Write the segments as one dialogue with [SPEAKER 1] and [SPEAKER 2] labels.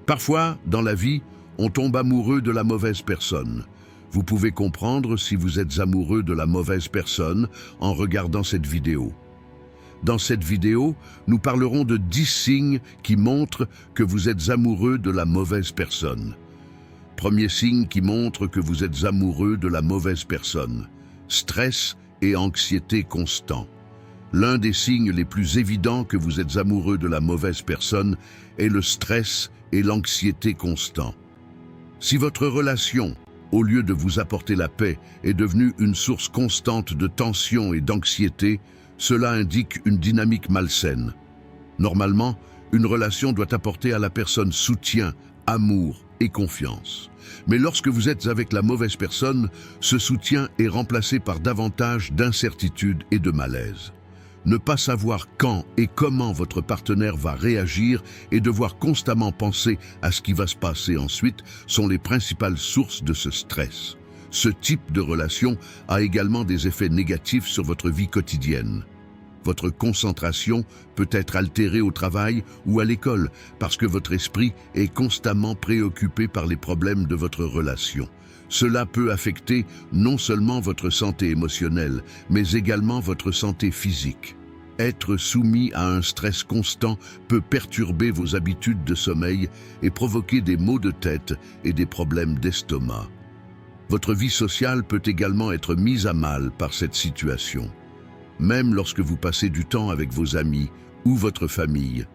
[SPEAKER 1] Parfois, dans la vie, on tombe amoureux de la mauvaise personne. Vous pouvez comprendre si vous êtes amoureux de la mauvaise personne en regardant cette vidéo. Dans cette vidéo, nous parlerons de 10 signes qui montrent que vous êtes amoureux de la mauvaise personne. Premier signe qui montre que vous êtes amoureux de la mauvaise personne. Stress et anxiété constant. L'un des signes les plus évidents que vous êtes amoureux de la mauvaise personne est le stress et l'anxiété constant. Si votre relation, au lieu de vous apporter la paix, est devenue une source constante de tension et d'anxiété, cela indique une dynamique malsaine. Normalement, une relation doit apporter à la personne soutien, amour et confiance. Mais lorsque vous êtes avec la mauvaise personne, ce soutien est remplacé par davantage d'incertitude et de malaise. Ne pas savoir quand et comment votre partenaire va réagir et devoir constamment penser à ce qui va se passer ensuite sont les principales sources de ce stress. Ce type de relation a également des effets négatifs sur votre vie quotidienne. Votre concentration peut être altérée au travail ou à l'école parce que votre esprit est constamment préoccupé par les problèmes de votre relation. Cela peut affecter non seulement votre santé émotionnelle, mais également votre santé physique. Être soumis à un stress constant peut perturber vos habitudes de sommeil et provoquer des maux de tête et des problèmes d'estomac. Votre vie sociale peut également être mise à mal par cette situation. Même lorsque vous passez du temps avec vos amis ou votre famille,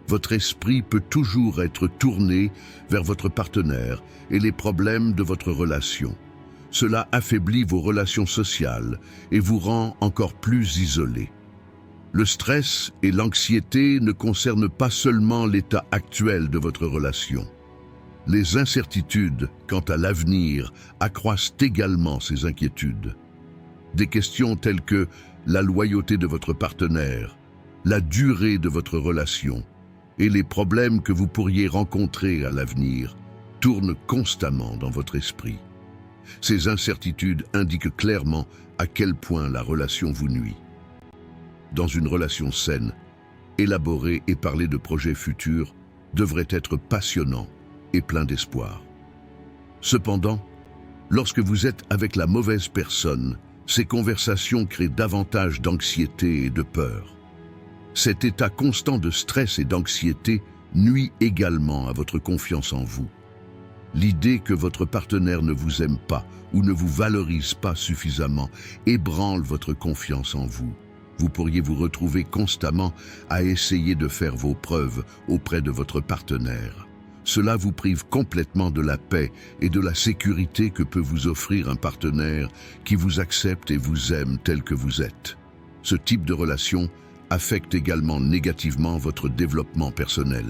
[SPEAKER 1] votre esprit peut toujours être tourné vers votre partenaire et les problèmes de votre relation. Cela affaiblit vos relations sociales et vous rend encore plus isolé. Le stress et l'anxiété ne concernent pas seulement l'état actuel de votre relation. Les incertitudes quant à l'avenir accroissent également ces inquiétudes. Des questions telles que la loyauté de votre partenaire, la durée de votre relation et les problèmes que vous pourriez rencontrer à l'avenir tournent constamment dans votre esprit. Ces incertitudes indiquent clairement à quel point la relation vous nuit. Dans une relation saine, élaborer et parler de projets futurs devrait être passionnant et plein d'espoir. Cependant, lorsque vous êtes avec la mauvaise personne, ces conversations créent davantage d'anxiété et de peur. Cet état constant de stress et d'anxiété nuit également à votre confiance en vous. L'idée que votre partenaire ne vous aime pas ou ne vous valorise pas suffisamment ébranle votre confiance en vous. Vous pourriez vous retrouver constamment à essayer de faire vos preuves auprès de votre partenaire. Cela vous prive complètement de la paix et de la sécurité que peut vous offrir un partenaire qui vous accepte et vous aime tel que vous êtes. Ce type de relation affecte également négativement votre développement personnel.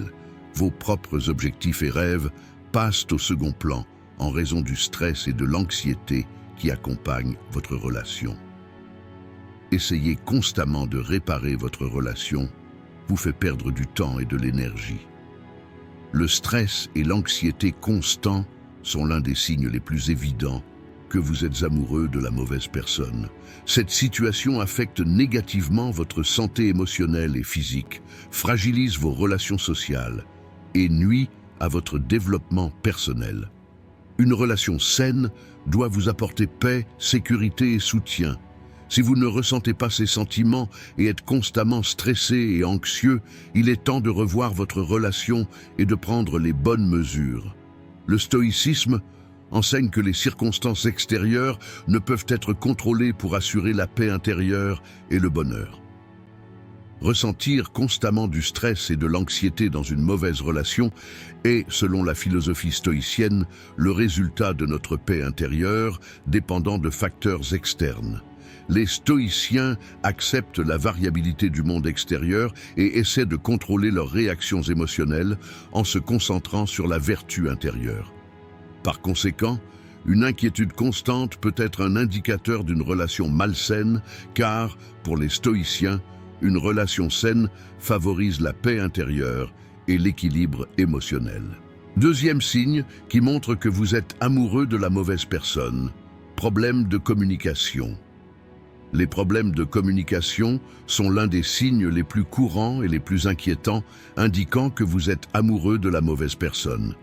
[SPEAKER 1] Vos propres objectifs et rêves passent au second plan en raison du stress et de l'anxiété qui accompagnent votre relation. Essayez constamment de réparer votre relation vous fait perdre du temps et de l'énergie. Le stress et l'anxiété constants sont l'un des signes les plus évidents que vous êtes amoureux de la mauvaise personne. Cette situation affecte négativement votre santé émotionnelle et physique, fragilise vos relations sociales et nuit à votre développement personnel. Une relation saine doit vous apporter paix, sécurité et soutien. Si vous ne ressentez pas ces sentiments et êtes constamment stressé et anxieux, il est temps de revoir votre relation et de prendre les bonnes mesures. Le stoïcisme enseigne que les circonstances extérieures ne peuvent être contrôlées pour assurer la paix intérieure et le bonheur. Ressentir constamment du stress et de l'anxiété dans une mauvaise relation est, selon la philosophie stoïcienne, le résultat de notre paix intérieure dépendant de facteurs externes. Les stoïciens acceptent la variabilité du monde extérieur et essaient de contrôler leurs réactions émotionnelles en se concentrant sur la vertu intérieure. Par conséquent, une inquiétude constante peut être un indicateur d'une relation malsaine car, pour les stoïciens, une relation saine favorise la paix intérieure et l'équilibre émotionnel. Deuxième signe qui montre que vous êtes amoureux de la mauvaise personne, problème de communication. Les problèmes de communication sont l'un des signes les plus courants et les plus inquiétants, indiquant que vous êtes amoureux de la mauvaise personne.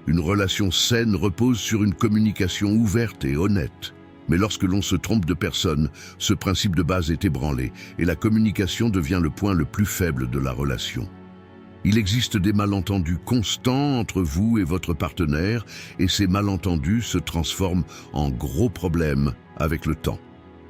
[SPEAKER 1] Une relation saine repose sur une communication ouverte et honnête. Mais lorsque l'on se trompe de personne, ce principe de base est ébranlé et la communication devient le point le plus faible de la relation. Il existe des malentendus constants entre vous et votre partenaire et ces malentendus se transforment en gros problèmes avec le temps.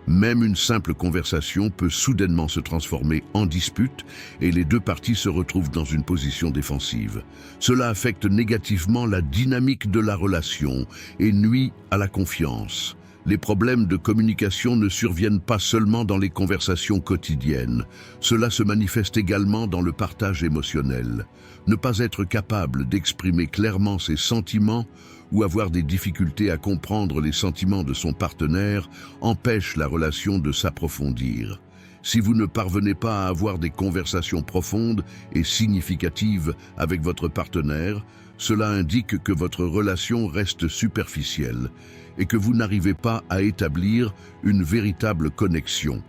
[SPEAKER 1] Même une simple conversation peut soudainement se transformer en dispute et les deux parties se retrouvent dans une position défensive. Cela affecte négativement la dynamique de la relation et nuit à la confiance. Les problèmes de communication ne surviennent pas seulement dans les conversations quotidiennes. Cela se manifeste également dans le partage émotionnel. Ne pas être capable d'exprimer clairement ses sentiments ou avoir des difficultés à comprendre les sentiments de son partenaire empêche la relation de s'approfondir. Si vous ne parvenez pas à avoir des conversations profondes et significatives avec votre partenaire, cela indique que votre relation reste superficielle et que vous n'arrivez pas à établir une véritable connexion.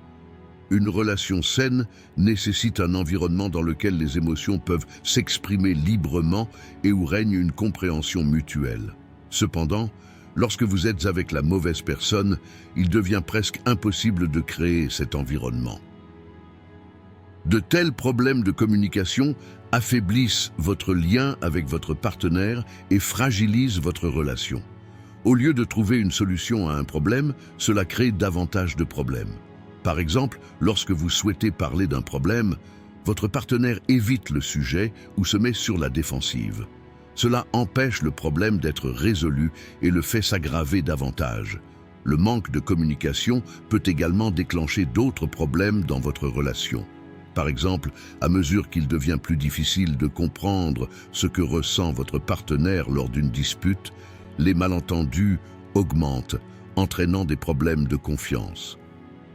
[SPEAKER 1] Une relation saine nécessite un environnement dans lequel les émotions peuvent s'exprimer librement et où règne une compréhension mutuelle. Cependant, lorsque vous êtes avec la mauvaise personne, il devient presque impossible de créer cet environnement. De tels problèmes de communication affaiblissent votre lien avec votre partenaire et fragilisent votre relation. Au lieu de trouver une solution à un problème, cela crée davantage de problèmes. Par exemple, lorsque vous souhaitez parler d'un problème, votre partenaire évite le sujet ou se met sur la défensive. Cela empêche le problème d'être résolu et le fait s'aggraver davantage. Le manque de communication peut également déclencher d'autres problèmes dans votre relation. Par exemple, à mesure qu'il devient plus difficile de comprendre ce que ressent votre partenaire lors d'une dispute, les malentendus augmentent, entraînant des problèmes de confiance.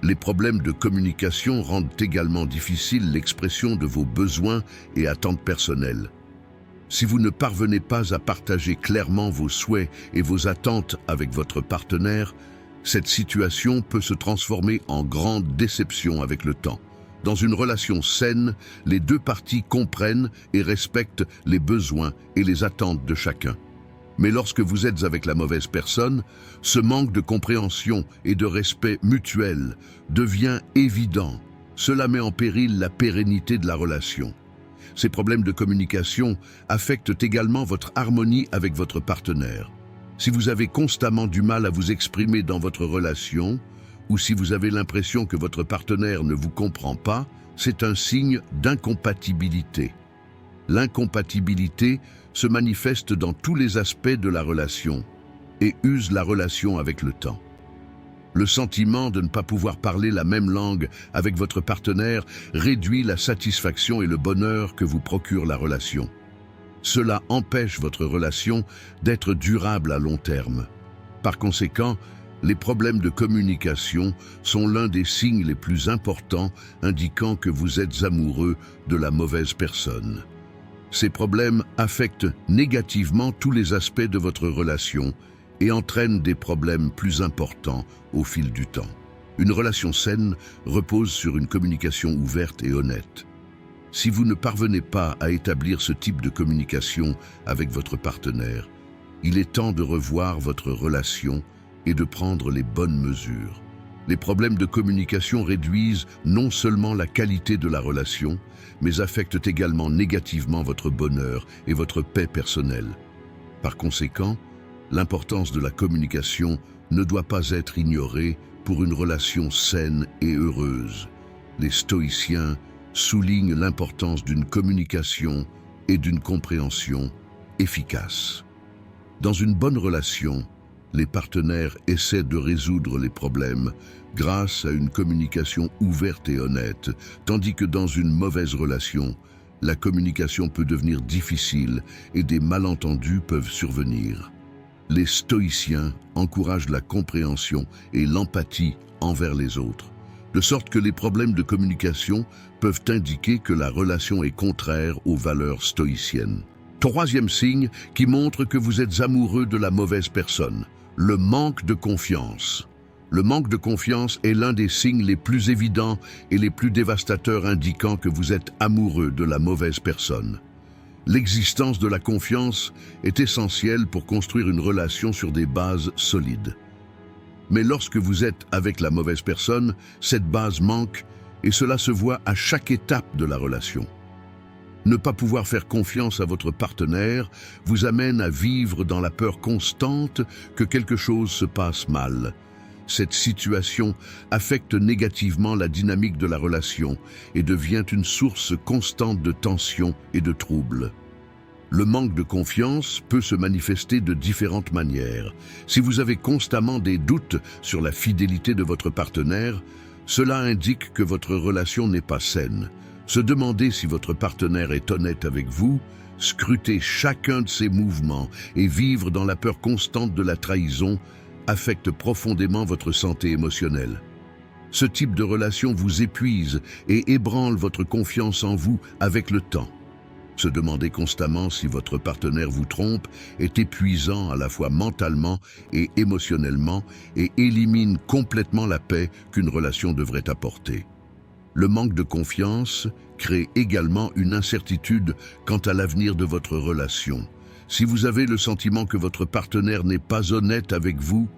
[SPEAKER 1] Les problèmes de communication rendent également difficile l'expression de vos besoins et attentes personnelles. Si vous ne parvenez pas à partager clairement vos souhaits et vos attentes avec votre partenaire, cette situation peut se transformer en grande déception avec le temps. Dans une relation saine, les deux parties comprennent et respectent les besoins et les attentes de chacun. Mais lorsque vous êtes avec la mauvaise personne, ce manque de compréhension et de respect mutuel devient évident. Cela met en péril la pérennité de la relation. Ces problèmes de communication affectent également votre harmonie avec votre partenaire. Si vous avez constamment du mal à vous exprimer dans votre relation, ou si vous avez l'impression que votre partenaire ne vous comprend pas, c'est un signe d'incompatibilité. L'incompatibilité se manifeste dans tous les aspects de la relation et use la relation avec le temps. Le sentiment de ne pas pouvoir parler la même langue avec votre partenaire réduit la satisfaction et le bonheur que vous procure la relation. Cela empêche votre relation d'être durable à long terme. Par conséquent, les problèmes de communication sont l'un des signes les plus importants indiquant que vous êtes amoureux de la mauvaise personne. Ces problèmes affectent négativement tous les aspects de votre relation et entraînent des problèmes plus importants au fil du temps. Une relation saine repose sur une communication ouverte et honnête. Si vous ne parvenez pas à établir ce type de communication avec votre partenaire, il est temps de revoir votre relation et de prendre les bonnes mesures. Les problèmes de communication réduisent non seulement la qualité de la relation, mais affectent également négativement votre bonheur et votre paix personnelle. Par conséquent, l'importance de la communication ne doit pas être ignorée pour une relation saine et heureuse. Les stoïciens soulignent l'importance d'une communication et d'une compréhension efficace. Dans une bonne relation, les partenaires essaient de résoudre les problèmes grâce à une communication ouverte et honnête, tandis que dans une mauvaise relation, la communication peut devenir difficile et des malentendus peuvent survenir. Les stoïciens encouragent la compréhension et l'empathie envers les autres, de sorte que les problèmes de communication peuvent indiquer que la relation est contraire aux valeurs stoïciennes. Troisième signe qui montre que vous êtes amoureux de la mauvaise personne, le manque de confiance. Le manque de confiance est l'un des signes les plus évidents et les plus dévastateurs indiquant que vous êtes amoureux de la mauvaise personne. L'existence de la confiance est essentielle pour construire une relation sur des bases solides. Mais lorsque vous êtes avec la mauvaise personne, cette base manque et cela se voit à chaque étape de la relation. Ne pas pouvoir faire confiance à votre partenaire vous amène à vivre dans la peur constante que quelque chose se passe mal. Cette situation affecte négativement la dynamique de la relation et devient une source constante de tension et de troubles. Le manque de confiance peut se manifester de différentes manières. Si vous avez constamment des doutes sur la fidélité de votre partenaire, cela indique que votre relation n'est pas saine. Se demander si votre partenaire est honnête avec vous, scruter chacun de ses mouvements et vivre dans la peur constante de la trahison affecte profondément votre santé émotionnelle. Ce type de relation vous épuise et ébranle votre confiance en vous avec le temps. Se demander constamment si votre partenaire vous trompe est épuisant à la fois mentalement et émotionnellement et élimine complètement la paix qu'une relation devrait apporter. Le manque de confiance crée également une incertitude quant à l'avenir de votre relation. Si vous avez le sentiment que votre partenaire n'est pas honnête avec vous,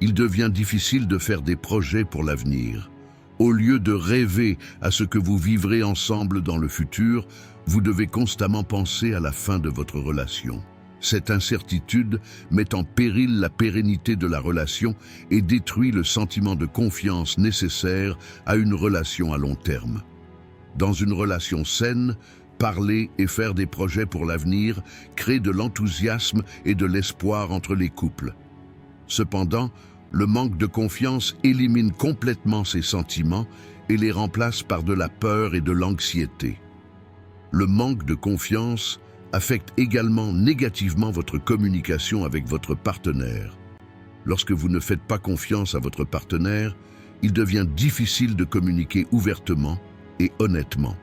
[SPEAKER 1] il devient difficile de faire des projets pour l'avenir. Au lieu de rêver à ce que vous vivrez ensemble dans le futur, vous devez constamment penser à la fin de votre relation. Cette incertitude met en péril la pérennité de la relation et détruit le sentiment de confiance nécessaire à une relation à long terme. Dans une relation saine, parler et faire des projets pour l'avenir crée de l'enthousiasme et de l'espoir entre les couples. Cependant, le manque de confiance élimine complètement ces sentiments et les remplace par de la peur et de l'anxiété. Le manque de confiance affecte également négativement votre communication avec votre partenaire. Lorsque vous ne faites pas confiance à votre partenaire, il devient difficile de communiquer ouvertement et honnêtement.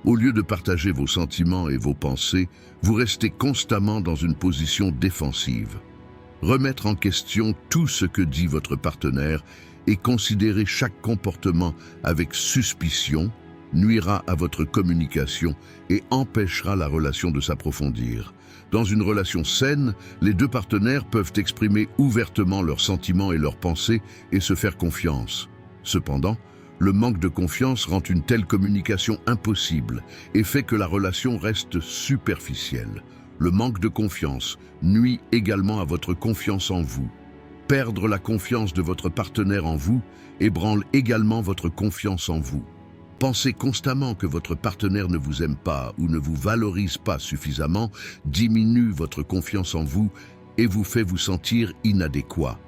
[SPEAKER 1] Au lieu de partager vos sentiments et vos pensées, vous restez constamment dans une position défensive. Remettre en question tout ce que dit votre partenaire et considérer chaque comportement avec suspicion nuira à votre communication et empêchera la relation de s'approfondir. Dans une relation saine, les deux partenaires peuvent exprimer ouvertement leurs sentiments et leurs pensées et se faire confiance. Cependant, le manque de confiance rend une telle communication impossible et fait que la relation reste superficielle. Le manque de confiance nuit également à votre confiance en vous. Perdre la confiance de votre partenaire en vous ébranle également votre confiance en vous. Penser constamment que votre partenaire ne vous aime pas ou ne vous valorise pas suffisamment diminue votre confiance en vous et vous fait vous sentir inadéquat.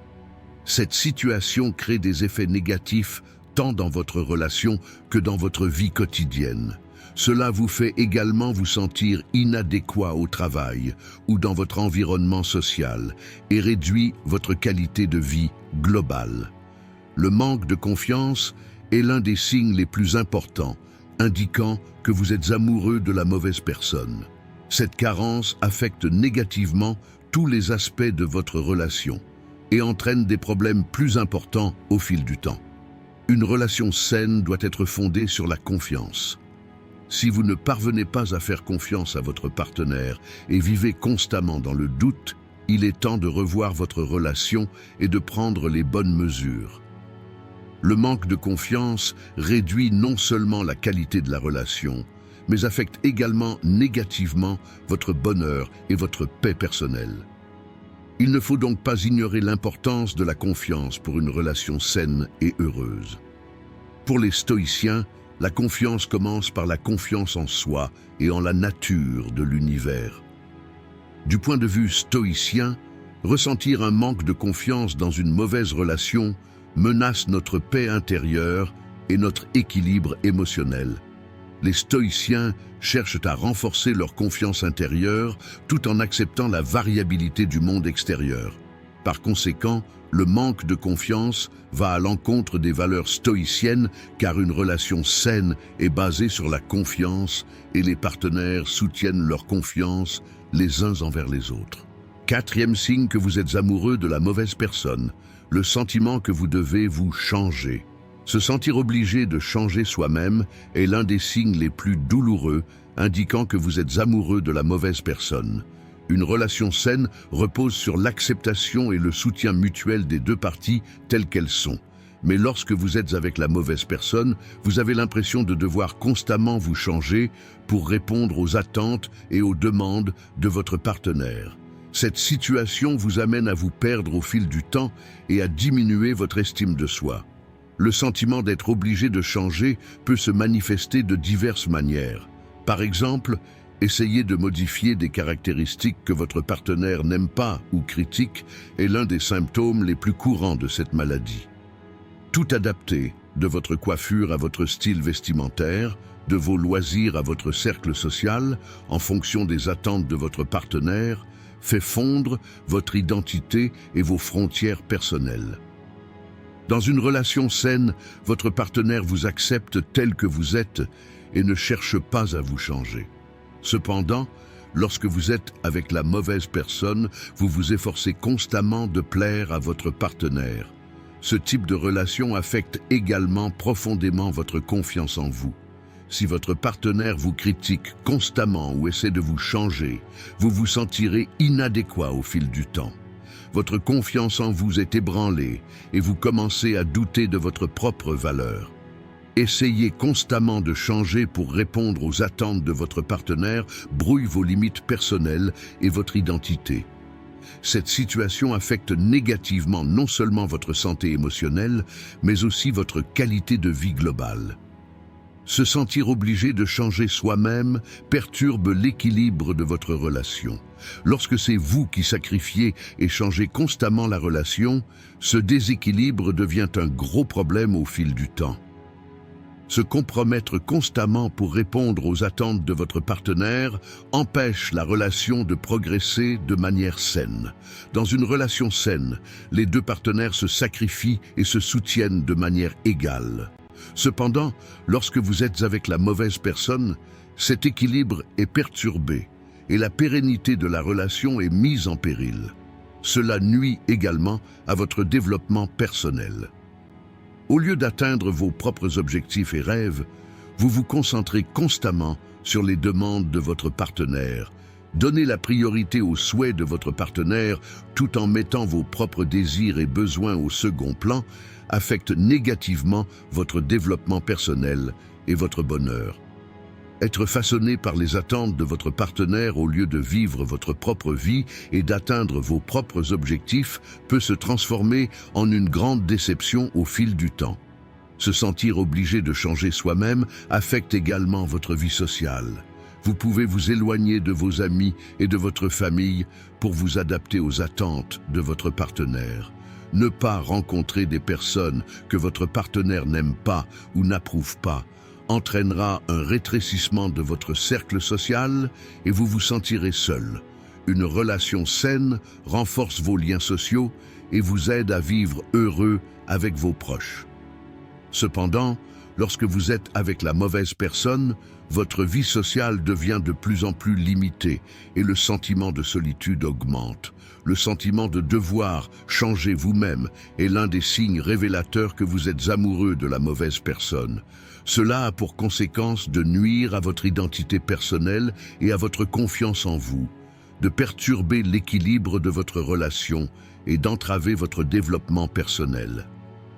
[SPEAKER 1] Cette situation crée des effets négatifs tant dans votre relation que dans votre vie quotidienne. Cela vous fait également vous sentir inadéquat au travail ou dans votre environnement social et réduit votre qualité de vie globale. Le manque de confiance est l'un des signes les plus importants, indiquant que vous êtes amoureux de la mauvaise personne. Cette carence affecte négativement tous les aspects de votre relation et entraîne des problèmes plus importants au fil du temps. Une relation saine doit être fondée sur la confiance. Si vous ne parvenez pas à faire confiance à votre partenaire et vivez constamment dans le doute, il est temps de revoir votre relation et de prendre les bonnes mesures. Le manque de confiance réduit non seulement la qualité de la relation, mais affecte également négativement votre bonheur et votre paix personnelle. Il ne faut donc pas ignorer l'importance de la confiance pour une relation saine et heureuse. Pour les stoïciens, la confiance commence par la confiance en soi et en la nature de l'univers. Du point de vue stoïcien, ressentir un manque de confiance dans une mauvaise relation menace notre paix intérieure et notre équilibre émotionnel. Les stoïciens cherchent à renforcer leur confiance intérieure tout en acceptant la variabilité du monde extérieur. Par conséquent, le manque de confiance va à l'encontre des valeurs stoïciennes car une relation saine est basée sur la confiance et les partenaires soutiennent leur confiance les uns envers les autres. Quatrième signe que vous êtes amoureux de la mauvaise personne. le sentiment que vous devez vous changer. Se sentir obligé de changer soi-même est l'un des signes les plus douloureux, indiquant que vous êtes amoureux de la mauvaise personne. Une relation saine repose sur l'acceptation et le soutien mutuel des deux parties telles qu'elles sont. Mais lorsque vous êtes avec la mauvaise personne, vous avez l'impression de devoir constamment vous changer pour répondre aux attentes et aux demandes de votre partenaire. Cette situation vous amène à vous perdre au fil du temps et à diminuer votre estime de soi. Le sentiment d'être obligé de changer peut se manifester de diverses manières. Par exemple, essayez de modifier des caractéristiques que votre partenaire n'aime pas ou critique est l'un des symptômes les plus courants de cette maladie. Tout adapter, de votre coiffure à votre style vestimentaire, de vos loisirs à votre cercle social, en fonction des attentes de votre partenaire, fait fondre votre identité et vos frontières personnelles. Dans une relation saine, votre partenaire vous accepte tel que vous êtes et ne cherche pas à vous changer. Cependant, lorsque vous êtes avec la mauvaise personne, vous vous efforcez constamment de plaire à votre partenaire. Ce type de relation affecte également profondément votre confiance en vous. Si votre partenaire vous critique constamment ou essaie de vous changer, vous vous sentirez inadéquat au fil du temps. Votre confiance en vous est ébranlée et vous commencez à douter de votre propre valeur. Essayer constamment de changer pour répondre aux attentes de votre partenaire brouille vos limites personnelles et votre identité. Cette situation affecte négativement non seulement votre santé émotionnelle, mais aussi votre qualité de vie globale. Se sentir obligé de changer soi-même perturbe l'équilibre de votre relation. Lorsque c'est vous qui sacrifiez et changez constamment la relation, ce déséquilibre devient un gros problème au fil du temps. Se compromettre constamment pour répondre aux attentes de votre partenaire empêche la relation de progresser de manière saine. Dans une relation saine, les deux partenaires se sacrifient et se soutiennent de manière égale. Cependant, lorsque vous êtes avec la mauvaise personne, cet équilibre est perturbé et la pérennité de la relation est mise en péril. Cela nuit également à votre développement personnel. Au lieu d'atteindre vos propres objectifs et rêves, vous vous concentrez constamment sur les demandes de votre partenaire. Donnez la priorité aux souhaits de votre partenaire tout en mettant vos propres désirs et besoins au second plan affecte négativement votre développement personnel et votre bonheur. Être façonné par les attentes de votre partenaire au lieu de vivre votre propre vie et d'atteindre vos propres objectifs peut se transformer en une grande déception au fil du temps. Se sentir obligé de changer soi-même affecte également votre vie sociale. Vous pouvez vous éloigner de vos amis et de votre famille pour vous adapter aux attentes de votre partenaire. Ne pas rencontrer des personnes que votre partenaire n'aime pas ou n'approuve pas entraînera un rétrécissement de votre cercle social et vous vous sentirez seul. Une relation saine renforce vos liens sociaux et vous aide à vivre heureux avec vos proches. Cependant, lorsque vous êtes avec la mauvaise personne, votre vie sociale devient de plus en plus limitée et le sentiment de solitude augmente. Le sentiment de devoir changer vous-même est l'un des signes révélateurs que vous êtes amoureux de la mauvaise personne. Cela a pour conséquence de nuire à votre identité personnelle et à votre confiance en vous, de perturber l'équilibre de votre relation et d'entraver votre développement personnel.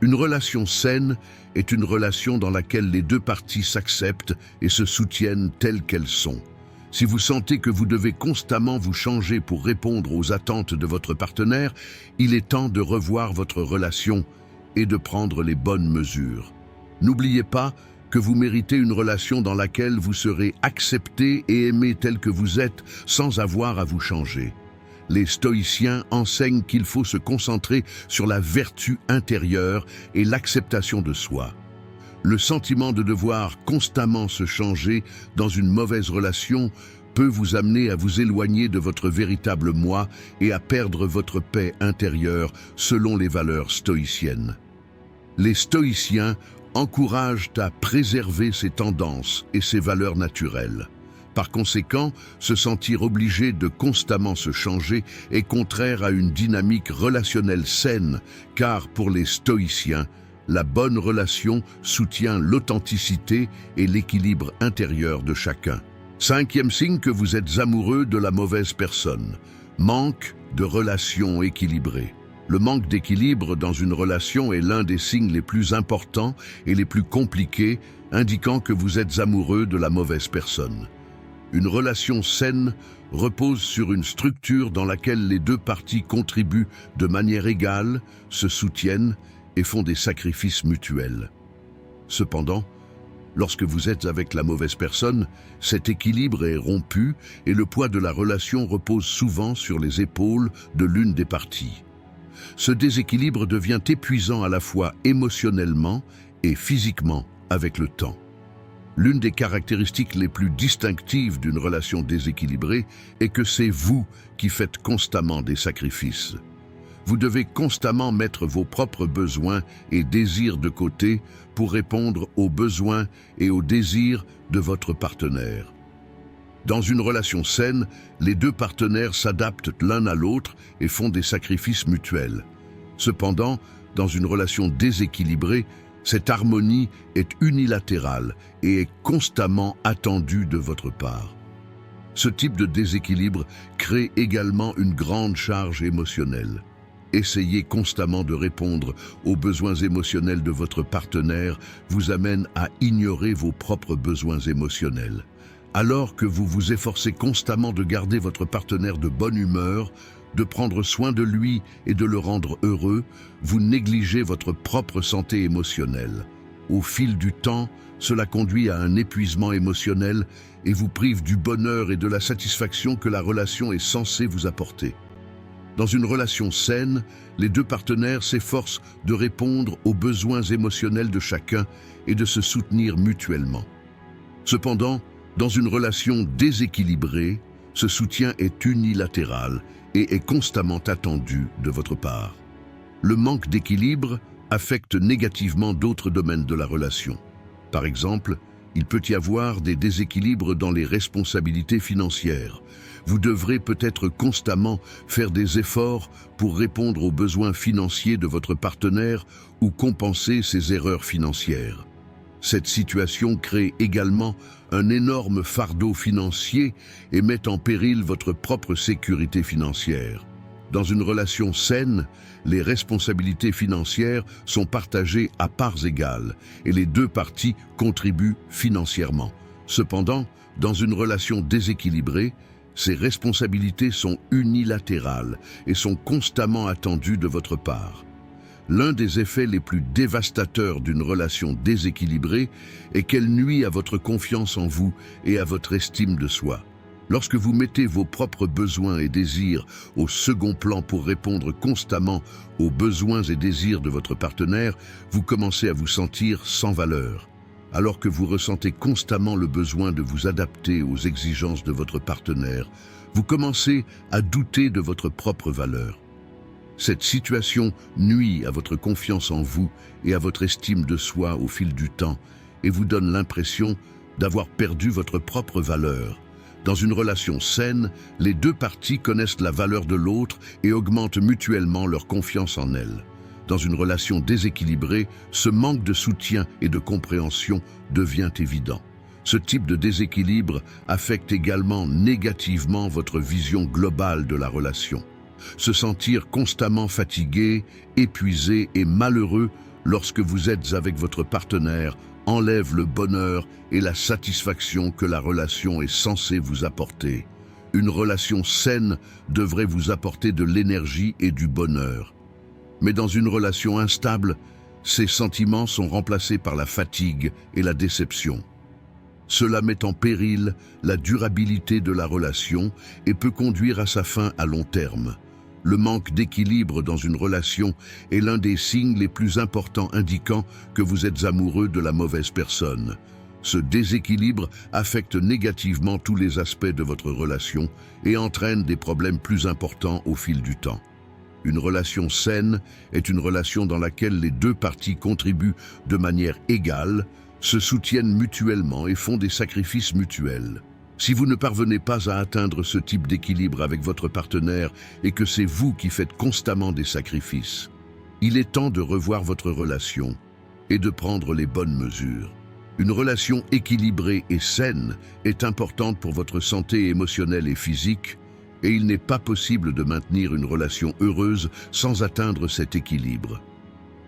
[SPEAKER 1] Une relation saine est une relation dans laquelle les deux parties s'acceptent et se soutiennent telles qu'elles sont. Si vous sentez que vous devez constamment vous changer pour répondre aux attentes de votre partenaire, il est temps de revoir votre relation et de prendre les bonnes mesures. N'oubliez pas que vous méritez une relation dans laquelle vous serez accepté et aimé tel que vous êtes sans avoir à vous changer. Les stoïciens enseignent qu'il faut se concentrer sur la vertu intérieure et l'acceptation de soi. Le sentiment de devoir constamment se changer dans une mauvaise relation peut vous amener à vous éloigner de votre véritable moi et à perdre votre paix intérieure selon les valeurs stoïciennes. Les stoïciens encouragent à préserver ces tendances et ces valeurs naturelles. Par conséquent, se sentir obligé de constamment se changer est contraire à une dynamique relationnelle saine, car pour les stoïciens, la bonne relation soutient l'authenticité et l'équilibre intérieur de chacun. Cinquième signe que vous êtes amoureux de la mauvaise personne. Manque de relation équilibrée. Le manque d'équilibre dans une relation est l'un des signes les plus importants et les plus compliqués, indiquant que vous êtes amoureux de la mauvaise personne. Une relation saine repose sur une structure dans laquelle les deux parties contribuent de manière égale, se soutiennent et font des sacrifices mutuels. Cependant, lorsque vous êtes avec la mauvaise personne, cet équilibre est rompu et le poids de la relation repose souvent sur les épaules de l'une des parties. Ce déséquilibre devient épuisant à la fois émotionnellement et physiquement avec le temps. L'une des caractéristiques les plus distinctives d'une relation déséquilibrée est que c'est vous qui faites constamment des sacrifices. Vous devez constamment mettre vos propres besoins et désirs de côté pour répondre aux besoins et aux désirs de votre partenaire. Dans une relation saine, les deux partenaires s'adaptent l'un à l'autre et font des sacrifices mutuels. Cependant, dans une relation déséquilibrée, cette harmonie est unilatérale et est constamment attendue de votre part. Ce type de déséquilibre crée également une grande charge émotionnelle. Essayez constamment de répondre aux besoins émotionnels de votre partenaire vous amène à ignorer vos propres besoins émotionnels. Alors que vous vous efforcez constamment de garder votre partenaire de bonne humeur, de prendre soin de lui et de le rendre heureux, vous négligez votre propre santé émotionnelle. Au fil du temps, cela conduit à un épuisement émotionnel et vous prive du bonheur et de la satisfaction que la relation est censée vous apporter. Dans une relation saine, les deux partenaires s'efforcent de répondre aux besoins émotionnels de chacun et de se soutenir mutuellement. Cependant, dans une relation déséquilibrée, ce soutien est unilatéral et est constamment attendu de votre part. Le manque d'équilibre affecte négativement d'autres domaines de la relation. Par exemple, il peut y avoir des déséquilibres dans les responsabilités financières. Vous devrez peut-être constamment faire des efforts pour répondre aux besoins financiers de votre partenaire ou compenser ses erreurs financières. Cette situation crée également un énorme fardeau financier et met en péril votre propre sécurité financière. Dans une relation saine, les responsabilités financières sont partagées à parts égales et les deux parties contribuent financièrement. Cependant, dans une relation déséquilibrée, ces responsabilités sont unilatérales et sont constamment attendues de votre part. L'un des effets les plus dévastateurs d'une relation déséquilibrée est qu'elle nuit à votre confiance en vous et à votre estime de soi. Lorsque vous mettez vos propres besoins et désirs au second plan pour répondre constamment aux besoins et désirs de votre partenaire, vous commencez à vous sentir sans valeur. Alors que vous ressentez constamment le besoin de vous adapter aux exigences de votre partenaire, vous commencez à douter de votre propre valeur. Cette situation nuit à votre confiance en vous et à votre estime de soi au fil du temps et vous donne l'impression d'avoir perdu votre propre valeur. Dans une relation saine, les deux parties connaissent la valeur de l'autre et augmentent mutuellement leur confiance en elle. Dans une relation déséquilibrée, ce manque de soutien et de compréhension devient évident. Ce type de déséquilibre affecte également négativement votre vision globale de la relation. Se sentir constamment fatigué, épuisé et malheureux lorsque vous êtes avec votre partenaire enlève le bonheur et la satisfaction que la relation est censée vous apporter. Une relation saine devrait vous apporter de l'énergie et du bonheur. Mais dans une relation instable, ces sentiments sont remplacés par la fatigue et la déception. Cela met en péril la durabilité de la relation et peut conduire à sa fin à long terme. Le manque d'équilibre dans une relation est l'un des signes les plus importants indiquant que vous êtes amoureux de la mauvaise personne. Ce déséquilibre affecte négativement tous les aspects de votre relation et entraîne des problèmes plus importants au fil du temps. Une relation saine est une relation dans laquelle les deux parties contribuent de manière égale, se soutiennent mutuellement et font des sacrifices mutuels. Si vous ne parvenez pas à atteindre ce type d'équilibre avec votre partenaire et que c'est vous qui faites constamment des sacrifices, il est temps de revoir votre relation et de prendre les bonnes mesures. Une relation équilibrée et saine est importante pour votre santé émotionnelle et physique, et il n'est pas possible de maintenir une relation heureuse sans atteindre cet équilibre.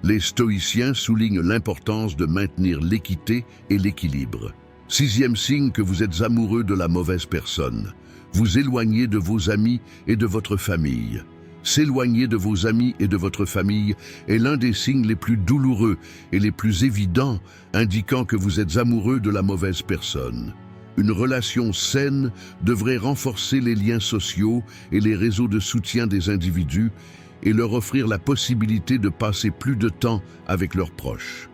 [SPEAKER 1] Les stoïciens soulignent l'importance de maintenir l'équité et l'équilibre. Sixième signe que vous êtes amoureux de la mauvaise personne. Vous éloignez de vos amis et de votre famille. S'éloigner de vos amis et de votre famille est l'un des signes les plus douloureux et les plus évidents, indiquant que vous êtes amoureux de la mauvaise personne. Une relation saine devrait renforcer les liens sociaux et les réseaux de soutien des individus et leur offrir la possibilité de passer plus de temps avec leurs proches.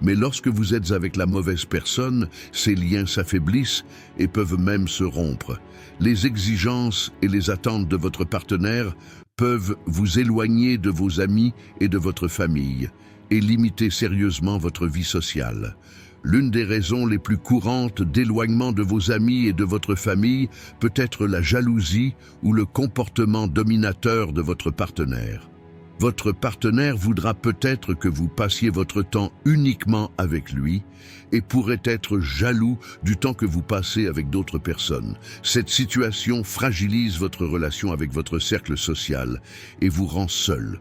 [SPEAKER 1] Mais lorsque vous êtes avec la mauvaise personne, ces liens s'affaiblissent et peuvent même se rompre. Les exigences et les attentes de votre partenaire peuvent vous éloigner de vos amis et de votre famille et limiter sérieusement votre vie sociale. L'une des raisons les plus courantes d'éloignement de vos amis et de votre famille peut être la jalousie ou le comportement dominateur de votre partenaire. Votre partenaire voudra peut-être que vous passiez votre temps uniquement avec lui et pourrait être jaloux du temps que vous passez avec d'autres personnes. Cette situation fragilise votre relation avec votre cercle social et vous rend seul.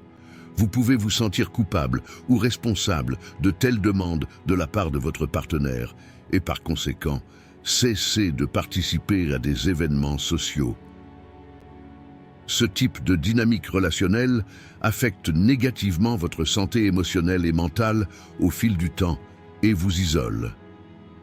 [SPEAKER 1] Vous pouvez vous sentir coupable ou responsable de telles demandes de la part de votre partenaire et par conséquent, cesser de participer à des événements sociaux. Ce type de dynamique relationnelle affecte négativement votre santé émotionnelle et mentale au fil du temps et vous isole.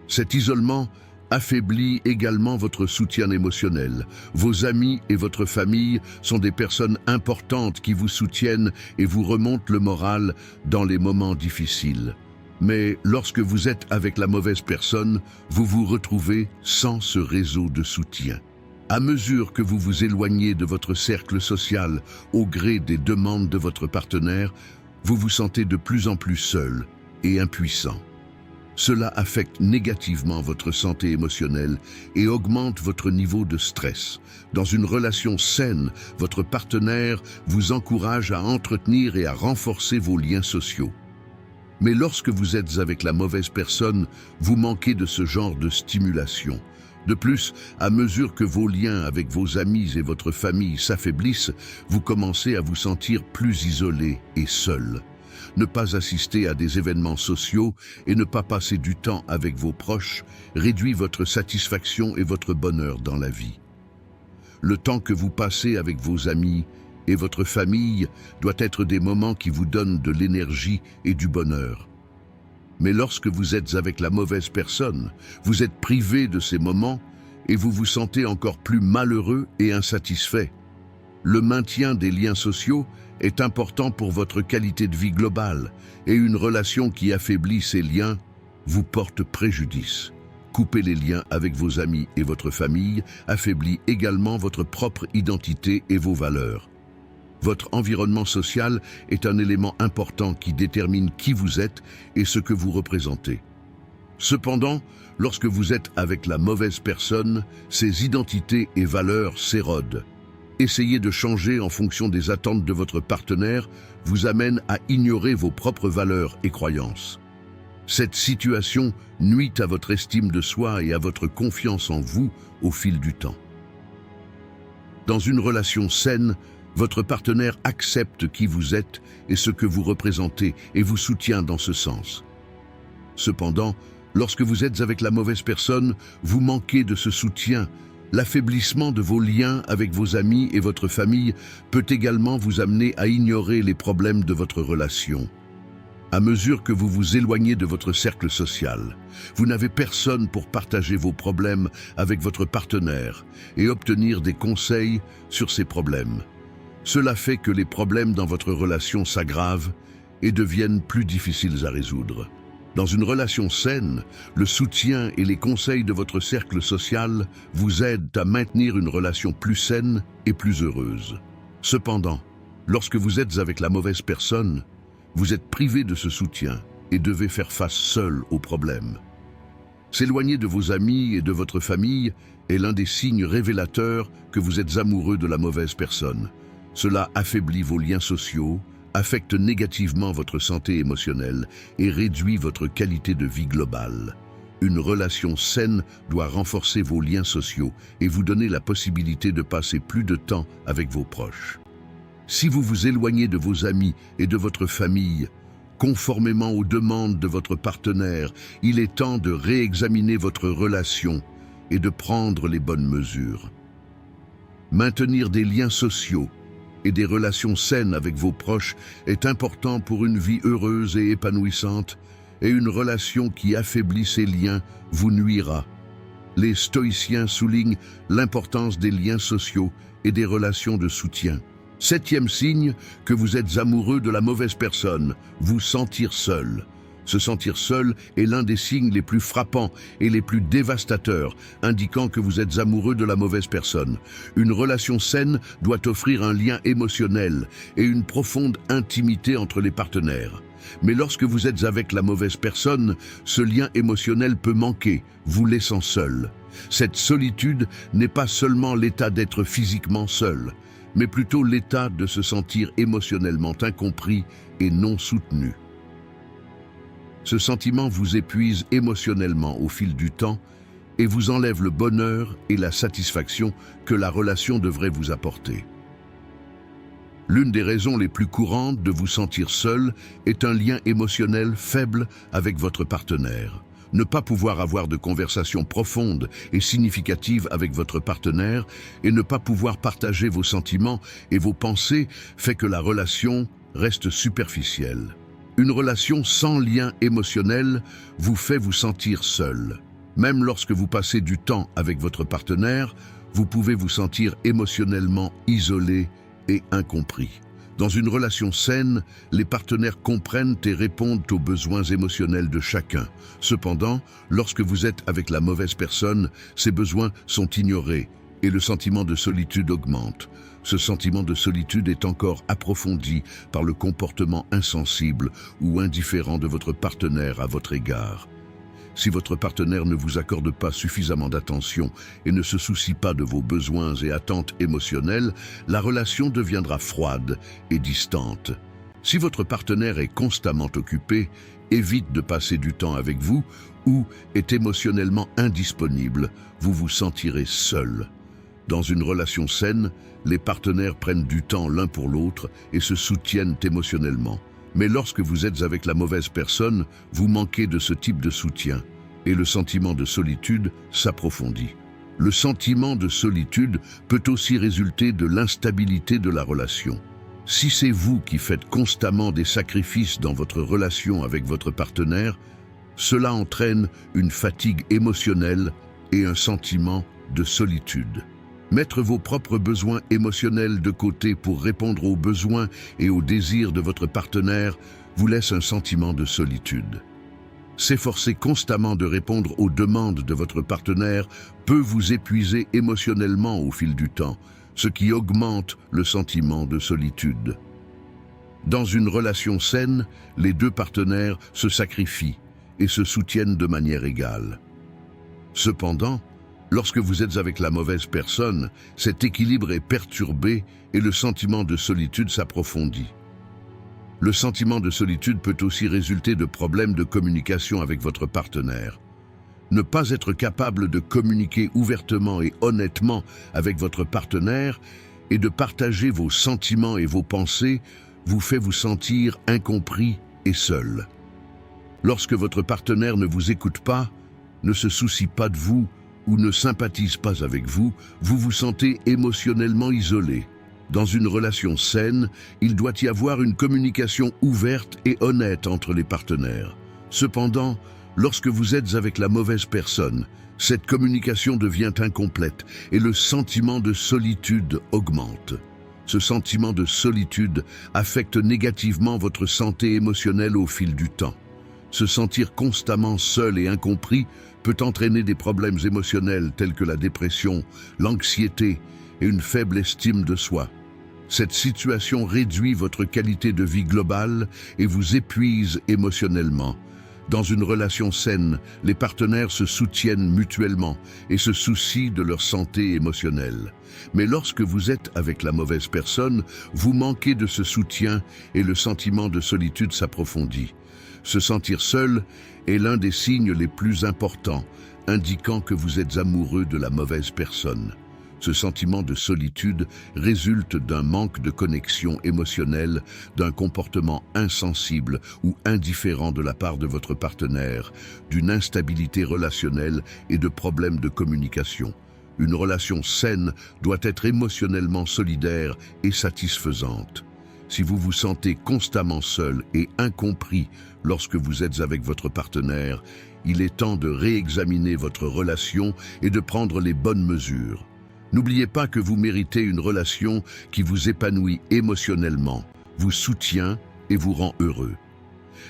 [SPEAKER 1] Cet isolement affaiblit également votre soutien émotionnel. Vos amis et votre famille sont des personnes importantes qui vous soutiennent et vous remontent le moral dans les moments difficiles. Mais lorsque vous êtes avec la mauvaise personne, vous vous retrouvez sans ce réseau de soutien. À mesure que vous vous éloignez de votre cercle social au gré des demandes de votre partenaire, vous vous sentez de plus en plus seul et impuissant. Cela affecte négativement votre santé émotionnelle et augmente votre niveau de stress. Dans une relation saine, votre partenaire vous encourage à entretenir et à renforcer vos liens sociaux. Mais lorsque vous êtes avec la mauvaise personne, vous manquez de ce genre de stimulation. De plus, à mesure que vos liens avec vos amis et votre famille s'affaiblissent, vous commencez à vous sentir plus isolé et seul. Ne pas assister à des événements sociaux et ne pas passer du temps avec vos proches réduit votre satisfaction et votre bonheur dans la vie. Le temps que vous passez avec vos amis et votre famille doit être des moments qui vous donnent de l'énergie et du bonheur. Mais lorsque vous êtes avec la mauvaise personne, vous êtes privé de ces moments et vous vous sentez encore plus malheureux et insatisfait. Le maintien des liens sociaux est important pour votre qualité de vie globale et une relation qui affaiblit ces liens vous porte préjudice. Couper les liens avec vos amis et votre famille affaiblit également votre propre identité et vos valeurs. Votre environnement social est un élément important qui détermine qui vous êtes et ce que vous représentez. Cependant, lorsque vous êtes avec la mauvaise personne, ces identités et valeurs s'érodent. Essayer de changer en fonction des attentes de votre partenaire vous amène à ignorer vos propres valeurs et croyances. Cette situation nuit à votre estime de soi et à votre confiance en vous au fil du temps. Dans une relation saine, votre partenaire accepte qui vous êtes et ce que vous représentez et vous soutient dans ce sens. Cependant, lorsque vous êtes avec la mauvaise personne, vous manquez de ce soutien. L'affaiblissement de vos liens avec vos amis et votre famille peut également vous amener à ignorer les problèmes de votre relation. À mesure que vous vous éloignez de votre cercle social, vous n'avez personne pour partager vos problèmes avec votre partenaire et obtenir des conseils sur ces problèmes. Cela fait que les problèmes dans votre relation s'aggravent et deviennent plus difficiles à résoudre. Dans une relation saine, le soutien et les conseils de votre cercle social vous aident à maintenir une relation plus saine et plus heureuse. Cependant, lorsque vous êtes avec la mauvaise personne, vous êtes privé de ce soutien et devez faire face seul aux problèmes. S'éloigner de vos amis et de votre famille est l'un des signes révélateurs que vous êtes amoureux de la mauvaise personne. Cela affaiblit vos liens sociaux, affecte négativement votre santé émotionnelle et réduit votre qualité de vie globale. Une relation saine doit renforcer vos liens sociaux et vous donner la possibilité de passer plus de temps avec vos proches. Si vous vous éloignez de vos amis et de votre famille, conformément aux demandes de votre partenaire, il est temps de réexaminer votre relation et de prendre les bonnes mesures. Maintenir des liens sociaux et des relations saines avec vos proches est important pour une vie heureuse et épanouissante, et une relation qui affaiblit ces liens vous nuira. Les stoïciens soulignent l'importance des liens sociaux et des relations de soutien. 7e signe que vous êtes amoureux de la mauvaise personne, vous sentir seul. Se sentir seul est l'un des signes les plus frappants et les plus dévastateurs, indiquant que vous êtes amoureux de la mauvaise personne. Une relation saine doit offrir un lien émotionnel et une profonde intimité entre les partenaires. Mais lorsque vous êtes avec la mauvaise personne, ce lien émotionnel peut manquer, vous laissant seul. Cette solitude n'est pas seulement l'état d'être physiquement seul, mais plutôt l'état de se sentir émotionnellement incompris et non soutenu. Ce sentiment vous épuise émotionnellement au fil du temps et vous enlève le bonheur et la satisfaction que la relation devrait vous apporter. L'une des raisons les plus courantes de vous sentir seul est un lien émotionnel faible avec votre partenaire. Ne pas pouvoir avoir de conversation profonde et significative avec votre partenaire et ne pas pouvoir partager vos sentiments et vos pensées fait que la relation reste superficielle. Une relation sans lien émotionnel vous fait vous sentir seul. Même lorsque vous passez du temps avec votre partenaire, vous pouvez vous sentir émotionnellement isolé et incompris. Dans une relation saine, les partenaires comprennent et répondent aux besoins émotionnels de chacun. Cependant, lorsque vous êtes avec la mauvaise personne, ces besoins sont ignorés et le sentiment de solitude augmente. Ce sentiment de solitude est encore approfondi par le comportement insensible ou indifférent de votre partenaire à votre égard. Si votre partenaire ne vous accorde pas suffisamment d'attention et ne se soucie pas de vos besoins et attentes émotionnelles, la relation deviendra froide et distante. Si votre partenaire est constamment occupé, évite de passer du temps avec vous ou est émotionnellement indisponible, vous vous sentirez seul. Dans une relation saine, les partenaires prennent du temps l'un pour l'autre et se soutiennent émotionnellement. Mais lorsque vous êtes avec la mauvaise personne, vous manquez de ce type de soutien et le sentiment de solitude s'approfondit. Le sentiment de solitude peut aussi résulter de l'instabilité de la relation. Si c'est vous qui faites constamment des sacrifices dans votre relation avec votre partenaire, cela entraîne une fatigue émotionnelle et un sentiment de solitude. Mettre vos propres besoins émotionnels de côté pour répondre aux besoins et aux désirs de votre partenaire vous laisse un sentiment de solitude. S'efforcer constamment de répondre aux demandes de votre partenaire peut vous épuiser émotionnellement au fil du temps, ce qui augmente le sentiment de solitude. Dans une relation saine, les deux partenaires se sacrifient et se soutiennent de manière égale. Cependant, lorsque vous êtes avec la mauvaise personne, cet équilibre est perturbé et le sentiment de solitude s'approfondit. Le sentiment de solitude peut aussi résulter de problèmes de communication avec votre partenaire. Ne pas être capable de communiquer ouvertement et honnêtement avec votre partenaire et de partager vos sentiments et vos pensées vous fait vous sentir incompris et seul. Lorsque votre partenaire ne vous écoute pas, ne se soucie pas de vous ou ne sympathise pas avec vous, vous vous sentez émotionnellement isolé. Dans une relation saine, il doit y avoir une communication ouverte et honnête entre les partenaires. Cependant, lorsque vous êtes avec la mauvaise personne, cette communication devient incomplète et le sentiment de solitude augmente. Ce sentiment de solitude affecte négativement votre santé émotionnelle au fil du temps. Se sentir constamment seul et incompris peut entraîner des problèmes émotionnels tels que la dépression, l'anxiété et une faible estime de soi. Cette situation réduit votre qualité de vie globale et vous épuise émotionnellement, Dans une relation saine, les partenaires se soutiennent mutuellement et se soucient de leur santé émotionnelle. Mais lorsque vous êtes avec la mauvaise personne, vous manquez de ce soutien et le sentiment de solitude s'approfondit. Se sentir seul est l'un des signes les plus importants, indiquant que vous êtes amoureux de la mauvaise personne. Ce sentiment de solitude résulte d'un manque de connexion émotionnelle, d'un comportement insensible ou indifférent de la part de votre partenaire, d'une instabilité relationnelle et de problèmes de communication. Une relation saine doit être émotionnellement solidaire et satisfaisante. Si vous vous sentez constamment seul et incompris lorsque vous êtes avec votre partenaire, il est temps de réexaminer votre relation et de prendre les bonnes mesures. N'oubliez pas que vous méritez une relation qui vous épanouit émotionnellement, vous soutient et vous rend heureux.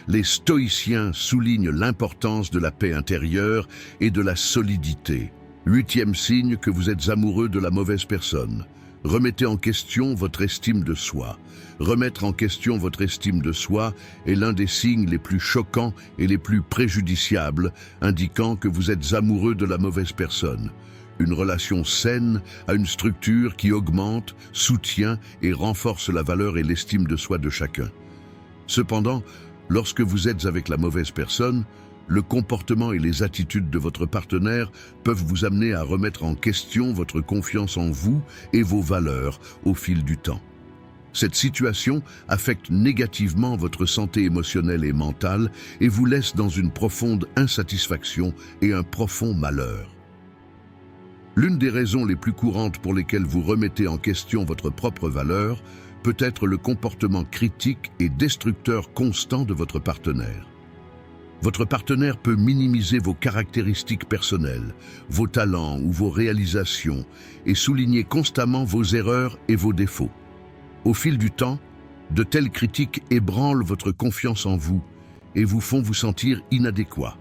[SPEAKER 1] Les stoïciens soulignent l'importance de la paix intérieure et de la solidité. 8e signe que vous êtes amoureux de la mauvaise personne. Remettez en question votre estime de soi. Remettre en question votre estime de soi est l'un des signes les plus choquants et les plus préjudiciables, indiquant que vous êtes amoureux de la mauvaise personne. Une relation saine a une structure qui augmente, soutient et renforce la valeur et l'estime de soi de chacun. Cependant, lorsque vous êtes avec la mauvaise personne, le comportement et les attitudes de votre partenaire peuvent vous amener à remettre en question votre confiance en vous et vos valeurs au fil du temps. Cette situation affecte négativement votre santé émotionnelle et mentale et vous laisse dans une profonde insatisfaction et un profond malheur. L'une des raisons les plus courantes pour lesquelles vous remettez en question votre propre valeur peut être le comportement critique et destructeur constant de votre partenaire. Votre partenaire peut minimiser vos caractéristiques personnelles, vos talents ou vos réalisations et souligner constamment vos erreurs et vos défauts. Au fil du temps, de telles critiques ébranlent votre confiance en vous et vous font vous sentir inadéquat.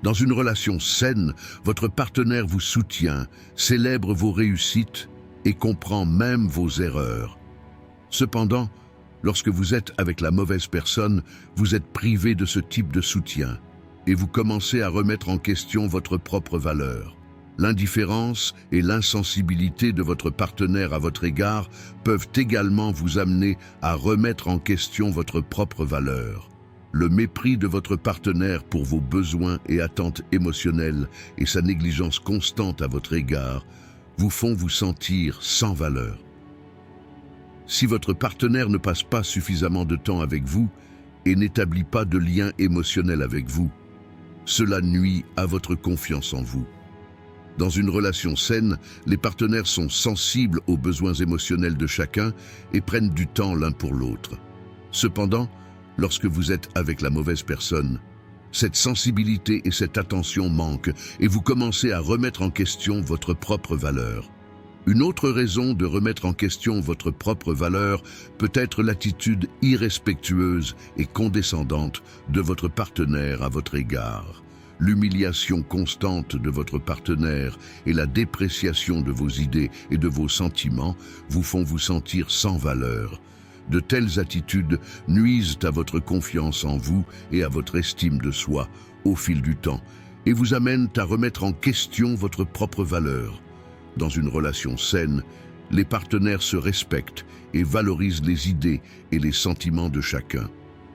[SPEAKER 1] Dans une relation saine, votre partenaire vous soutient, célèbre vos réussites et comprend même vos erreurs. Cependant, lorsque vous êtes avec la mauvaise personne, vous êtes privé de ce type de soutien et vous commencez à remettre en question votre propre valeur. L'indifférence et l'insensibilité de votre partenaire à votre égard peuvent également vous amener à remettre en question votre propre valeur. Le mépris de votre partenaire pour vos besoins et attentes émotionnelles et sa négligence constante à votre égard vous font vous sentir sans valeur. Si votre partenaire ne passe pas suffisamment de temps avec vous et n'établit pas de lien émotionnel avec vous, cela nuit à votre confiance en vous. Dans une relation saine, les partenaires sont sensibles aux besoins émotionnels de chacun et prennent du temps l'un pour l'autre. Cependant, lorsque vous êtes avec la mauvaise personne, cette sensibilité et cette attention manquent et vous commencez à remettre en question votre propre valeur. Une autre raison de remettre en question votre propre valeur peut être l'attitude irrespectueuse et condescendante de votre partenaire à votre égard. L'humiliation constante de votre partenaire et la dépréciation de vos idées et de vos sentiments vous font vous sentir sans valeur. De telles attitudes nuisent à votre confiance en vous et à votre estime de soi au fil du temps et vous amènent à remettre en question votre propre valeur. Dans une relation saine, les partenaires se respectent et valorisent les idées et les sentiments de chacun.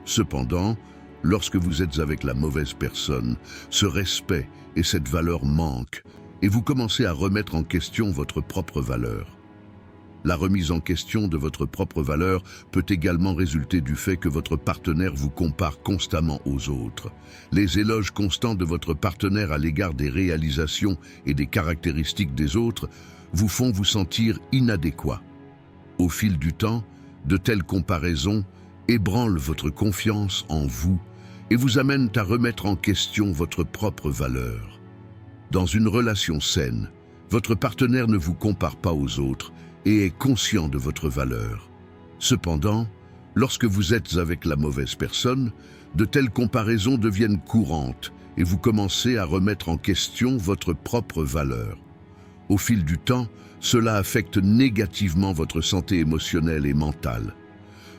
[SPEAKER 1] Cependant, lorsque vous êtes avec la mauvaise personne, ce respect et cette valeur manquent et vous commencez à remettre en question votre propre valeur. La remise en question de votre propre valeur peut également résulter du fait que votre partenaire vous compare constamment aux autres. Les éloges constants de votre partenaire à l'égard des réalisations et des caractéristiques des autres vous font vous sentir inadéquat. Au fil du temps, de telles comparaisons ébranlent votre confiance en vous et vous amènent à remettre en question votre propre valeur. Dans une relation saine, votre partenaire ne vous compare pas aux autres et est conscient de votre valeur. Cependant, lorsque vous êtes avec la mauvaise personne, de telles comparaisons deviennent courantes et vous commencez à remettre en question votre propre valeur. Au fil du temps, cela affecte négativement votre santé émotionnelle et mentale.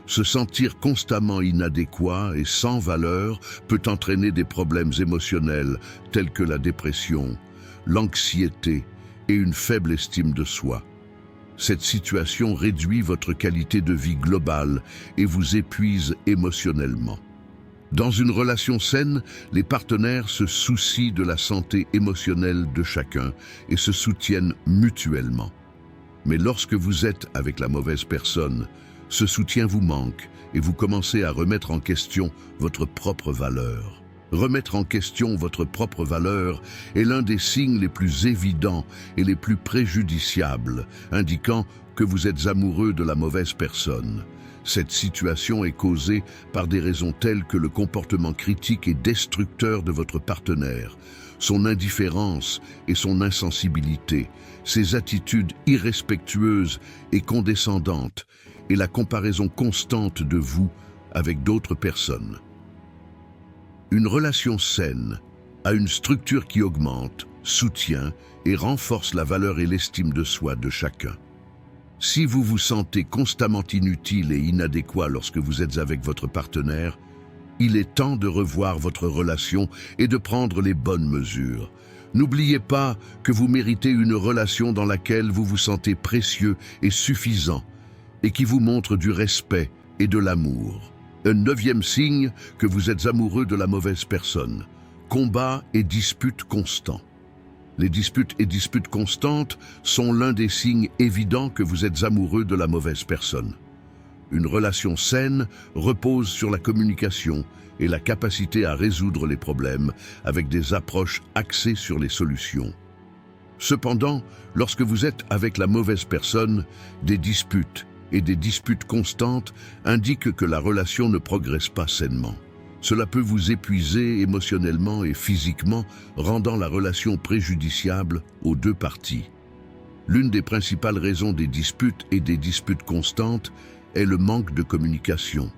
[SPEAKER 1] Se sentir constamment inadéquat et sans valeur peut entraîner des problèmes émotionnels tels que la dépression, l'anxiété et une faible estime de soi. Cette situation réduit votre qualité de vie globale et vous épuise émotionnellement. Dans une relation saine, les partenaires se soucient de la santé émotionnelle de chacun et se soutiennent mutuellement. Mais lorsque vous êtes avec la mauvaise personne, ce soutien vous manque et vous commencez à remettre en question votre propre valeur. Remettre en question votre propre valeur est l'un des signes les plus évidents et les plus préjudiciables, indiquant que vous êtes amoureux de la mauvaise personne. Cette situation est causée par des raisons telles que le comportement critique et destructeur de votre partenaire, son indifférence et son insensibilité, ses attitudes irrespectueuses et condescendantes, et la comparaison constante de vous avec d'autres personnes. Une relation saine a une structure qui augmente, soutient et renforce la valeur et l'estime de soi de chacun. Si vous vous sentez constamment inutile et inadéquat lorsque vous êtes avec votre partenaire, il est temps de revoir votre relation et de prendre les bonnes mesures. N'oubliez pas que vous méritez une relation dans laquelle vous vous sentez précieux et suffisant et qui vous montre du respect et de l'amour. Un 9e signe que vous êtes amoureux de la mauvaise personne. Combats et disputes constants. Les disputes et disputes constantes sont l'un des signes évidents que vous êtes amoureux de la mauvaise personne. Une relation saine repose sur la communication et la capacité à résoudre les problèmes avec des approches axées sur les solutions. Cependant, lorsque vous êtes avec la mauvaise personne, des disputes et des disputes constantes indiquent que la relation ne progresse pas sainement. Cela peut vous épuiser émotionnellement et physiquement, rendant la relation préjudiciable aux deux parties. L'une des principales raisons des disputes et des disputes constantes est le manque de communication.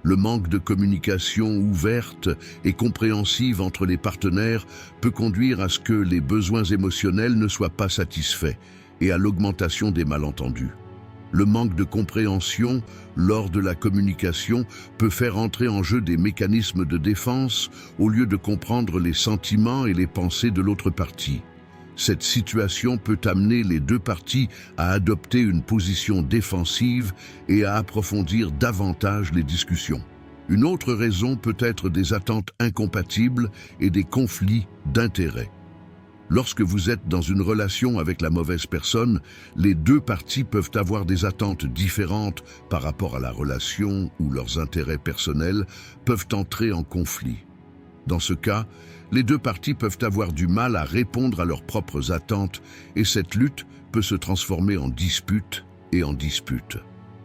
[SPEAKER 1] Le manque de communication ouverte et compréhensive entre les partenaires peut conduire à ce que les besoins émotionnels ne soient pas satisfaits et à l'augmentation des malentendus. Le manque de compréhension lors de la communication peut faire entrer en jeu des mécanismes de défense au lieu de comprendre les sentiments et les pensées de l'autre partie. Cette situation peut amener les deux parties à adopter une position défensive et à approfondir davantage les discussions. Une autre raison peut être des attentes incompatibles et des conflits d'intérêts. Lorsque vous êtes dans une relation avec la mauvaise personne, les deux parties peuvent avoir des attentes différentes par rapport à la relation ou leurs intérêts personnels peuvent entrer en conflit. Dans ce cas, les deux parties peuvent avoir du mal à répondre à leurs propres attentes et cette lutte peut se transformer en dispute et en dispute.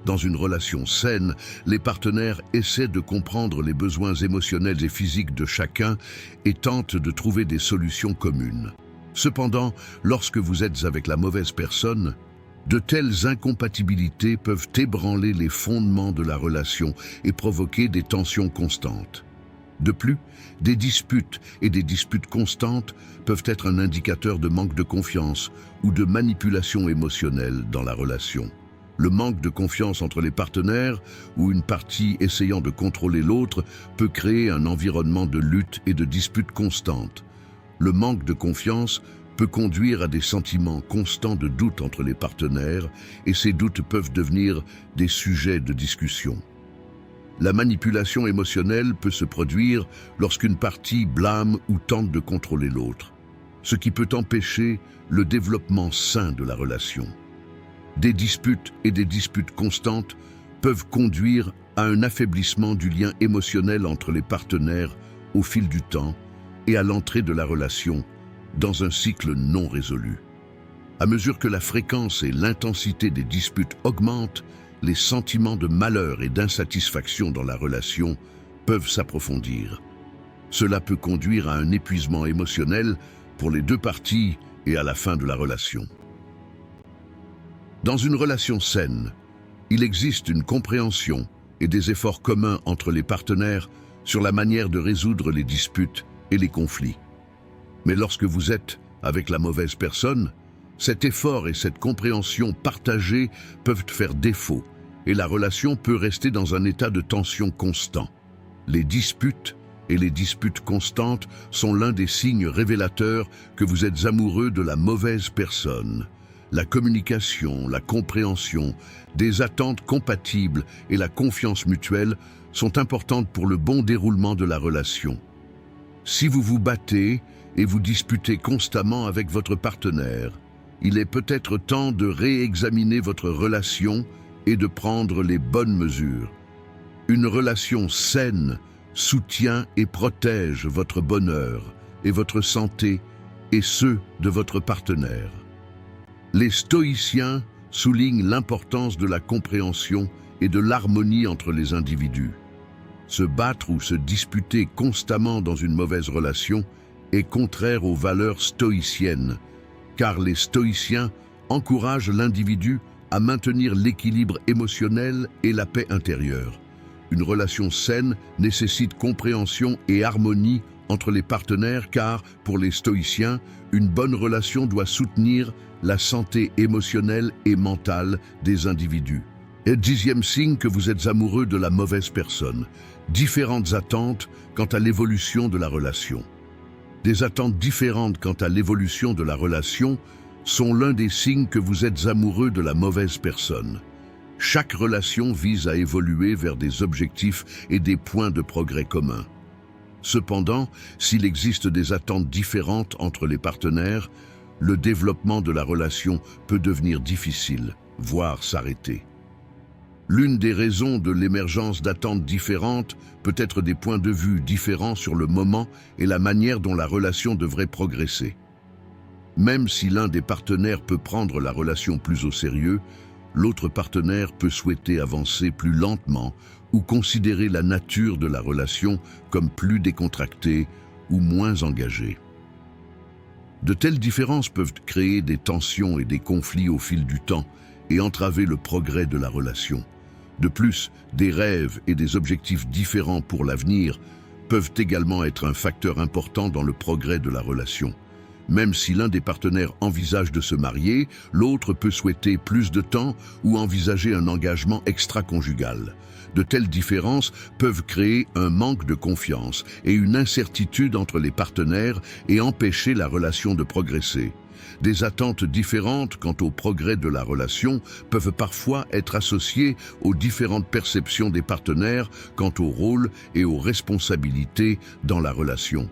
[SPEAKER 1] Dans une relation saine, les partenaires essaient de comprendre les besoins émotionnels et physiques de chacun et tentent de trouver des solutions communes. Cependant, lorsque vous êtes avec la mauvaise personne, de telles incompatibilités peuvent ébranler les fondements de la relation et provoquer des tensions constantes. De plus, des disputes et des disputes constantes peuvent être un indicateur de manque de confiance ou de manipulation émotionnelle dans la relation. Le manque de confiance entre les partenaires ou une partie essayant de contrôler l'autre peut créer un environnement de lutte et de disputes constantes. Le manque de confiance peut conduire à des sentiments constants de doute entre les partenaires et ces doutes peuvent devenir des sujets de discussion. La manipulation émotionnelle peut se produire lorsqu'une partie blâme ou tente de contrôler l'autre, ce qui peut empêcher le développement sain de la relation. Des disputes et des disputes constantes peuvent conduire à un affaiblissement du lien émotionnel entre les partenaires au fil du temps et à l'entrée de la relation dans un cycle non résolu. À mesure que la fréquence et l'intensité des disputes augmentent, les sentiments de malheur et d'insatisfaction dans la relation peuvent s'approfondir. Cela peut conduire à un épuisement émotionnel pour les deux parties et à la fin de la relation. Dans une relation saine, il existe une compréhension et des efforts communs entre les partenaires sur la manière de résoudre les disputes et les conflits. Mais lorsque vous êtes avec la mauvaise personne, cet effort et cette compréhension partagée peuvent faire défaut et la relation peut rester dans un état de tension constant. Les disputes et les disputes constantes sont l'un des signes révélateurs que vous êtes amoureux de la mauvaise personne. La communication, la compréhension, des attentes compatibles et la confiance mutuelle sont importantes pour le bon déroulement de la relation. Si vous vous battez et vous disputez constamment avec votre partenaire, il est peut-être temps de réexaminer votre relation et de prendre les bonnes mesures. Une relation saine soutient et protège votre bonheur et votre santé et ceux de votre partenaire. Les stoïciens soulignent l'importance de la compréhension et de l'harmonie entre les individus. Se battre ou se disputer constamment dans une mauvaise relation est contraire aux valeurs stoïciennes, car les stoïciens encouragent l'individu à maintenir l'équilibre émotionnel et la paix intérieure. Une relation saine nécessite compréhension et harmonie entre les partenaires car, pour les stoïciens, une bonne relation doit soutenir la santé émotionnelle et mentale des individus. Et 10e signe que vous êtes amoureux de la mauvaise personne. Différentes attentes quant à l'évolution de la relation. Des attentes différentes quant à l'évolution de la relation sont l'un des signes que vous êtes amoureux de la mauvaise personne. Chaque relation vise à évoluer vers des objectifs et des points de progrès communs. Cependant, s'il existe des attentes différentes entre les partenaires, le développement de la relation peut devenir difficile, voire s'arrêter. L'une des raisons de l'émergence d'attentes différentes peut être des points de vue différents sur le moment et la manière dont la relation devrait progresser. Même si l'un des partenaires peut prendre la relation plus au sérieux, l'autre partenaire peut souhaiter avancer plus lentement ou considérer la nature de la relation comme plus décontractée ou moins engagée. De telles différences peuvent créer des tensions et des conflits au fil du temps et entraver le progrès de la relation. De plus, des rêves et des objectifs différents pour l'avenir peuvent également être un facteur important dans le progrès de la relation. Même si l'un des partenaires envisage de se marier, l'autre peut souhaiter plus de temps ou envisager un engagement extra-conjugal. De telles différences peuvent créer un manque de confiance et une incertitude entre les partenaires et empêcher la relation de progresser. Des attentes différentes quant au progrès de la relation peuvent parfois être associées aux différentes perceptions des partenaires quant au rôle et aux responsabilités dans la relation.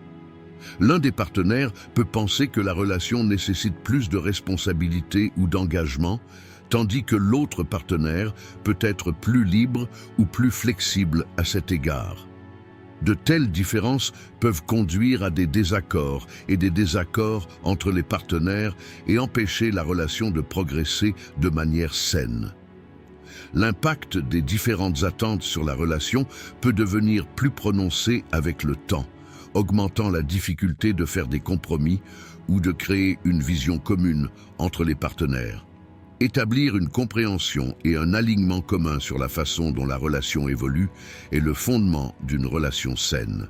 [SPEAKER 1] L'un des partenaires peut penser que la relation nécessite plus de responsabilités ou d'engagement, tandis que l'autre partenaire peut être plus libre ou plus flexible à cet égard. De telles différences peuvent conduire à des désaccords et des désaccords entre les partenaires et empêcher la relation de progresser de manière saine. L'impact des différentes attentes sur la relation peut devenir plus prononcé avec le temps, augmentant la difficulté de faire des compromis ou de créer une vision commune entre les partenaires. Établir une compréhension et un alignement commun sur la façon dont la relation évolue est le fondement d'une relation saine.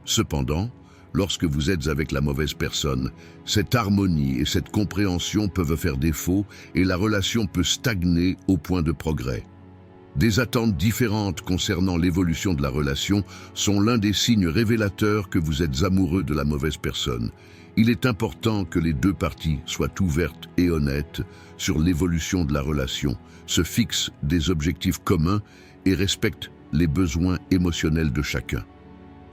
[SPEAKER 1] Cependant, lorsque vous êtes avec la mauvaise personne, cette harmonie et cette compréhension peuvent faire défaut et la relation peut stagner au point de progrès. Des attentes différentes concernant l'évolution de la relation sont l'un des signes révélateurs que vous êtes amoureux de la mauvaise personne. Il est important que les deux parties soient ouvertes et honnêtes sur l'évolution de la relation, se fixent des objectifs communs et respectent les besoins émotionnels de chacun.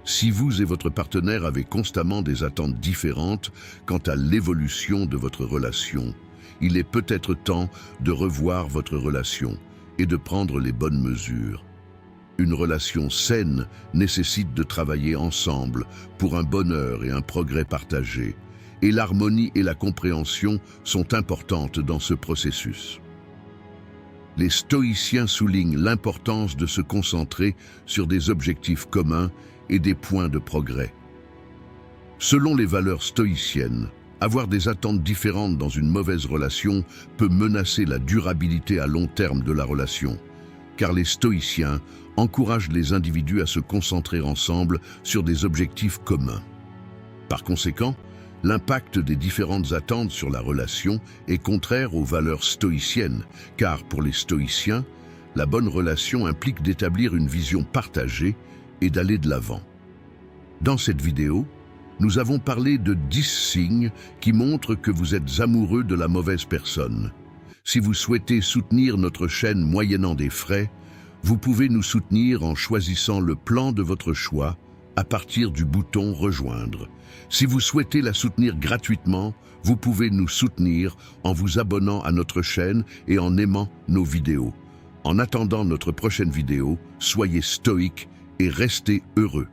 [SPEAKER 1] Si vous et votre partenaire avez constamment des attentes différentes quant à l'évolution de votre relation, il est peut-être temps de revoir votre relation et de prendre les bonnes mesures. Une relation saine nécessite de travailler ensemble pour un bonheur et un progrès partagé, et l'harmonie et la compréhension sont importantes dans ce processus. Les stoïciens soulignent l'importance de se concentrer sur des objectifs communs et des points de progrès. Selon les valeurs stoïciennes, avoir des attentes différentes dans une mauvaise relation peut menacer la durabilité à long terme de la relation, car les stoïciens encouragent les individus à se concentrer ensemble sur des objectifs communs. Par conséquent, l'impact des différentes attentes sur la relation est contraire aux valeurs stoïciennes, car pour les stoïciens, La bonne relation implique d'établir une vision partagée et d'aller de l'avant. Dans cette vidéo, nous avons parlé de 10 signes qui montrent que vous êtes amoureux de la mauvaise personne. Si vous souhaitez soutenir notre chaîne moyennant des frais, vous pouvez nous soutenir en choisissant le plan de votre choix à partir du bouton « Rejoindre ». Si vous souhaitez la soutenir gratuitement, vous pouvez nous soutenir en vous abonnant à notre chaîne et en aimant nos vidéos. En attendant notre prochaine vidéo, soyez stoïques et restez heureux.